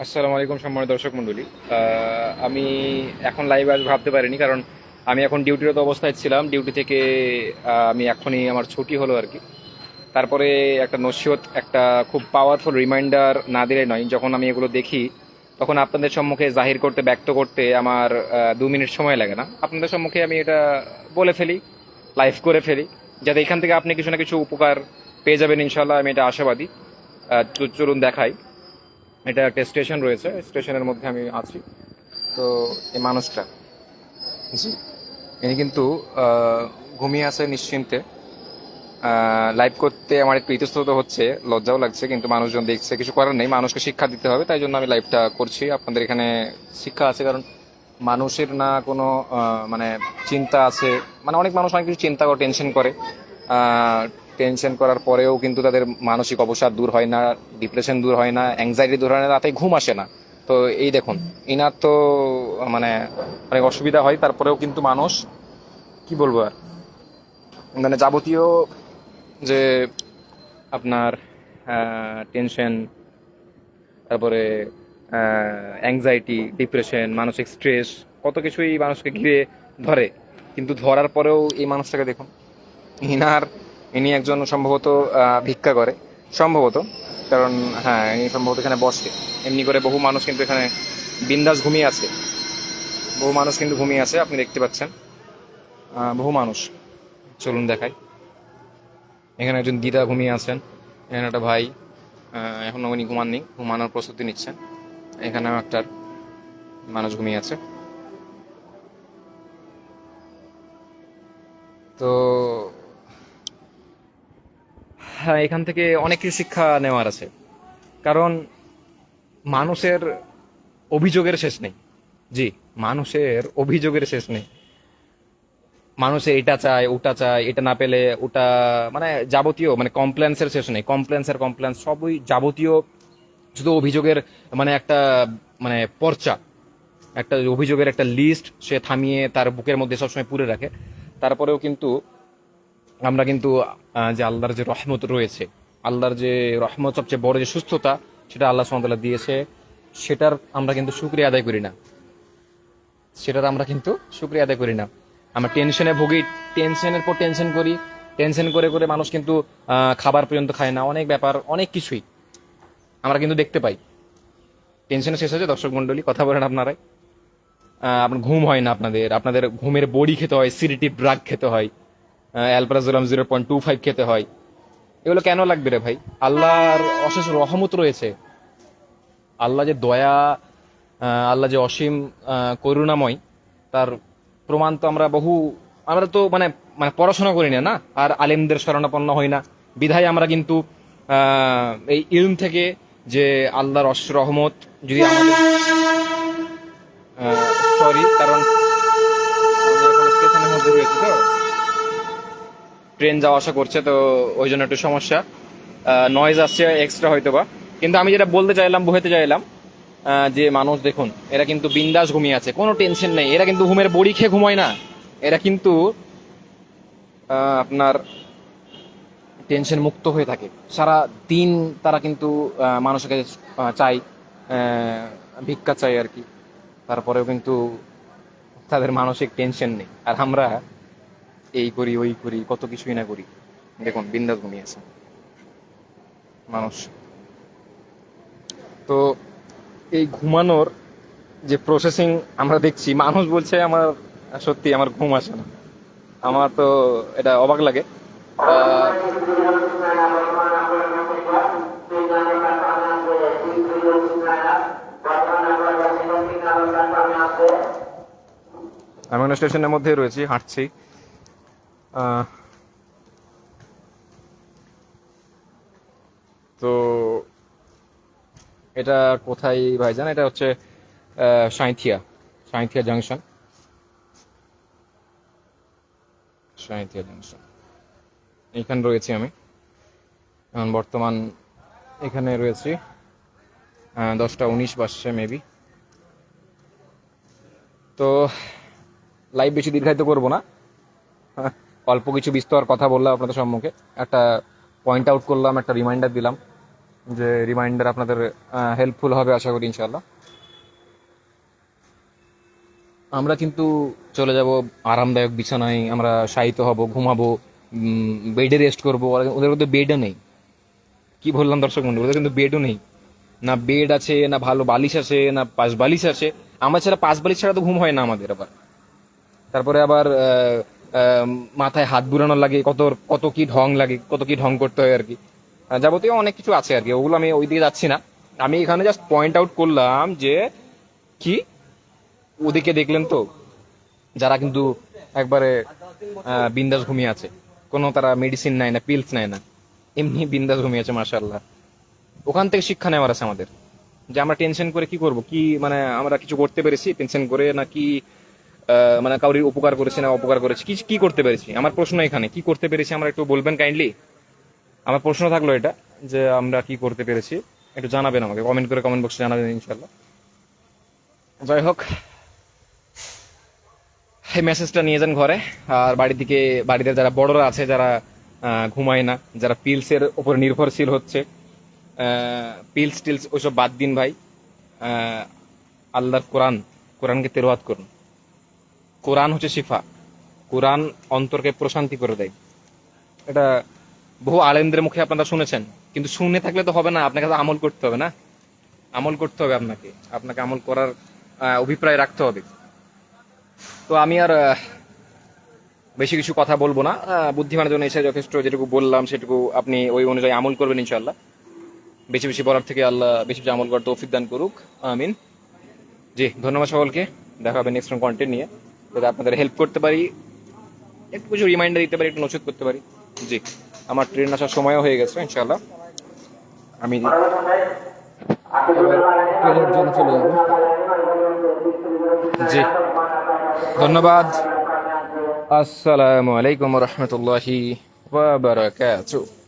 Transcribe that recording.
আসসালামু আলাইকুম সম্মানিত দর্শক মণ্ডলী। আমি এখন লাইভ আসবো ভাবতে পারিনি, কারণ আমি এখন ডিউটিরত অবস্থায় ছিলাম। ডিউটি থেকে আমি এখনই আমার ছুটি হলো আর কি। তারপরে একটা নসিহত, একটা খুব পাওয়ারফুল রিমাইন্ডার না দিলে নয়। যখন আমি এগুলো দেখি তখন আপনাদের সম্মুখে জাহির করতে, ব্যক্ত করতে আমার 2 মিনিট সময় লাগে না। আপনাদের সম্মুখে আমি এটা বলে ফেলি, লাইভ করে ফেলি, যাতে এখান থেকে আপনি কিছু না কিছু উপকার পেয়ে যাবেন ইনশাল্লাহ। আমি এটা আশাবাদী। চলুন দেখাই। এটা একটা স্টেশন রয়েছে, স্টেশনের মধ্যে আমি আছি। তো এই মানুষটা, জি, ইনি কিন্তু ঘুমিয়ে আছে নিশ্চিন্তে। লাইভ করতে আমার একটু ইতস্তত হচ্ছে, লজ্জাও লাগছে, কিন্তু মানুষজন দেখছে, কিছু করার নেই, মানুষকে শিক্ষা দিতে হবে, তাই জন্য আমি লাইভটা করছি। আপনাদের এখানে শিক্ষা আছে, কারণ মানুষের না কোনো মানে চিন্তা আছে। মানে অনেক মানুষ অনেক কিছু চিন্তা করে, টেনশন করে। টেনশন করার পরেও কিন্তু তাদের মানসিক অবসাদ দূর হয় না, ডিপ্রেশন দূর হয় না, অ্যাংজাইটি দূর হয় না, রাতে ঘুম আসে না। তো এই দেখুন, ইনার তো মানে অনেক অসুবিধা হয়, তারপরেও কিন্তু মানুষ, কি বলবো আর, মানে যাবতীয় যে আপনার টেনশন, তারপরে অ্যাংজাইটি, ডিপ্রেশন, মানসিক স্ট্রেস, কত কিছুই মানুষকে ঘিরে ধরে। কিন্তু ধরার পরেও এই মানুষটাকে দেখুন, ইনার ইনি একজন সম্ভবত ভিক্ষা করে, সম্ভবত। কারণ হ্যাঁ, ইনি সম্ভবত এখানে বসে। এমনি করে বহু মানুষ কিন্তু এখানে বিন্দাস ঘুমিয়ে আছে, বহু মানুষ কিন্তু ঘুমিয়ে আছে, আপনি দেখতে পাচ্ছেন। বহু মানুষ। চলুন দেখাই। এখানে একজন দিদা ঘুমিয়ে আছেন, এখানে একটা ভাই, এখনো উনি ঘুমাননি, ঘুমানোর প্রস্তুতি নিচ্ছেন। এখানেও একটা মানুষ ঘুমিয়ে আছে। তো হ্যাঁ, এখান থেকে অনেক কিছু শিক্ষা নেওয়ার আছে। কারণ মানুষের অভিযোগের শেষ নেই। জি, মানুষের অভিযোগের শেষ নেই। মানুষে এটা চায়, ওটা চায়, এটা না পেলে ওটা, মানে যাবতীয়, মানে কমপ্লেন্সের শেষ নেই। কমপ্লেন্স সবই যাবতীয়, শুধু অভিযোগের, মানে একটা, মানে পর্চা, একটা অভিযোগের একটা লিস্ট সে থামিয়ে তার বুকের মধ্যে সবসময় পুরে রাখে। তারপরেও কিন্তু আমরা কিন্তু যে আল্লাহর যে রহমত রয়েছে, আল্লাহর যে রহমত, সবচেয়ে বড় যে সুস্থতা, সেটা আল্লাহ সুবহানাহু ওয়া তাআলা দিয়েছে, সেটার আমরা কিন্তু শুকরিয়া আদায় করি না। সেটার আমরা কিন্তু শুকরিয়া আদায় করি না। আমরা টেনশনে ভুগি, টেনশনের পর টেনশন করি, টেনশন করে করে মানুষ কিন্তু খাবার পর্যন্ত খায় না, অনেক ব্যাপার, অনেক কিছুই আমরা কিন্তু দেখতে পাই। টেনশনে শেষ হয়েছে দর্শক মন্ডলী, কথা বলেন আপনারাই। আপনার ঘুম হয় না, আপনাদের আপনাদের ঘুমের বড়ি খেতে হয়, সিরিটিভ ড্রাগ খেতে হয়, অ্যালপ্রাজোলাম 0.25 খেতে হয়। এগুলো কেন লাগবে রে ভাই? আল্লাহর অশেষ রহমত রয়েছে, আল্লাহ যে দয়া, আল্লাহ যে অসীম করুণাময়, তার প্রমাণ তো আমরা তো মানে মানে পড়াশোনা করি না, না, আর আলেমদের শরণাপন্ন হই না। বিধায় আমরা কিন্তু এই ইলম থেকে যে আল্লাহর অশেষ রহমত, যদি আমাদের, সরি, কারণ আমি এখন স্টেশনের মধ্যে রয়েছি, তো ট্রেন যাওয়া আসা করছে, তো ওই জন্য একটু সমস্যা, নয়েজ আসছে এক্সট্রা হয়তো বা। কিন্তু আমি যেটা বলতে চাইলাম, বোঝাতে চাইলাম, যে মানুষ দেখুন, এরা কিন্তু বিন্দাস ঘুমিয়ে আছে, কোনো টেনশন নেই। এরা কিন্তু ঘুমের বড়ি খেয়ে ঘুমায় না, এরা কিন্তু আপনার টেনশন মুক্ত হয়ে থাকে সারা দিন। তারা কিন্তু মানুষের কাছে চাই, ভিক্ষা চাই আর কি। তারপরেও কিন্তু তাদের মানসিক টেনশন নেই। আর আমরা এই করি, ওই করি, কত কিছুই না করি। দেখুন, বিন্দাস ঘুমিয়ে আছে মানুষ। তো এই ঘুমানোর যে প্রসেসিং আমরা দেখছি, মানুষ বলছে আমার সত্যি আমার ঘুম আসে না। আমার তো এটা অবাক লাগে। আমি একটা স্টেশনের মধ্যে রয়েছি, হাঁটছি। আহ, তো এটা কোথায় ভাইজান? এটা হচ্ছে সাঁইথিয়া, সাঁইথিয়া জাংশন, সাঁইথিয়া জাংশন। এখানে রয়েছি আমি এখন বর্তমান, এখানে রয়েছি। 10টা 19 বাজছে মেবি। তো লাইভ বেশি দীর্ঘায়িত করবো না। অল্প কিছু বিস্তর কথা বললাম আপনাদের সম্মুখে, একটা পয়েন্ট আউট করলাম, একটা রিমাইন্ডার দিলাম। যে রিমাইন্ডার আপনাদের হেল্পফুল হবে আশা করি ইনশাল্লাহ। আমরা কিন্তু চলে যাব আরামদায়ক বিছানায়, আমরা শায়িত হব, ঘুমাবো, বেডে রেস্ট করবো। ওদের মধ্যে বেডও নেই। কি বললাম দর্শক বন্ধু, ওদের কিন্তু বেডও নেই। না বেড আছে, না ভালো বালিশ আছে, না পাশ বালিশ আছে। আমার ছাড়া পাশ বালিশ ছাড়া তো ঘুম হয় না আমাদের। আবার তারপরে আবার আহ, মাথায় হাত বুলানো লাগে, কত কত কি ঢং লাগে, কত কি ঢং করতে হয় আর কি। যাবতীয় অনেক কিছু আছে আর কি, ওগুলো আমি ওই দিকে যাচ্ছি না। আমি এখানে জাস্ট পয়েন্ট আউট করলাম যে কি ওদিকে দেখলেন তো, যারা কিন্তু একবারে বিন্দাস ঘুমিয়ে আছে, কোনো তারা মেডিসিন নেয় না, পিলস নেয় না, এমনি বিন্দাস ঘুমিয়ে আছে মাশাআল্লাহ। ওখান থেকে শিক্ষা নেওয়ার আছে আমাদের, যে আমরা টেনশন করে কি করব, কি মানে আমরা কিছু করতে পেরেছি টেনশন করে, নাকি মানে কাউরির উপকার করেছি না অপকার করেছি, কি কি করতে পেরেছি? আমার প্রশ্ন এখানে, কি করতে পেরেছি আমরা একটু বলবেন কাইন্ডলি। আমার প্রশ্ন থাকলো এটা, যে আমরা কি করতে পেরেছি একটু জানাবেন আমাকে, কমেন্ট করে কমেন্ট বক্সে জানাবেন ইনশাল্লাহ। যাই হোক, এই মেসেজটা নিয়ে যান ঘরে। আর বাড়ির দিকে, বাড়িতে যারা বড়রা আছে, যারা ঘুমায় না, যারা পিলসের উপর নির্ভরশীল হচ্ছে, পিলস টিলস ওইসব বাদ দিন ভাই। আহ, আল্লাহর কোরআন, কোরআনকে তেলাওয়াত করুন। কোরআন হচ্ছে শিফা। কোরআন অন্তরকে প্রশান্তি করে দেয়। এটা বহু আলেমদের মুখে আপনারা শুনেছেন, কিন্তু শুনে থাকলে তো হবে না, আপনাকে তো আমল করতে হবে না। আমল করতে হবে আপনাকে, আপনাকে আমল করার অভিপ্রায় রাখতে হবে। তো আমি আর বেশি কিছু কথা বলবো না। বুদ্ধিমানের জন্য এসে যথেষ্ট, যেটুকু বললাম সেটুকু আপনি ওই অনুযায়ী আমল করবেন ইনশাআল্লাহ। বেশি বেশি বলার থেকে আল্লাহ বেশি বেশি আমল করার তৌফিক দান করুক, আমিন। জি, ধন্যবাদ সকলকে। দেখা হবে নেক্সট কন্টেন্ট নিয়ে, যাতে আপনাদের হেল্প করতে পারি, একটু কিছু রিমাইন্ডার দিতে পারি, একটু নচিত করতে পারি। জি, আমার ট্রেন আসার সময়ও হয়ে গেছে ইনশাআল্লাহ। আমি ট্রেনের জন্য চলে যাবো। জি, ধন্যবাদ। আসসালামু আলাইকুম রহমতুল্লাহি ওয়া বারাকাতুহু।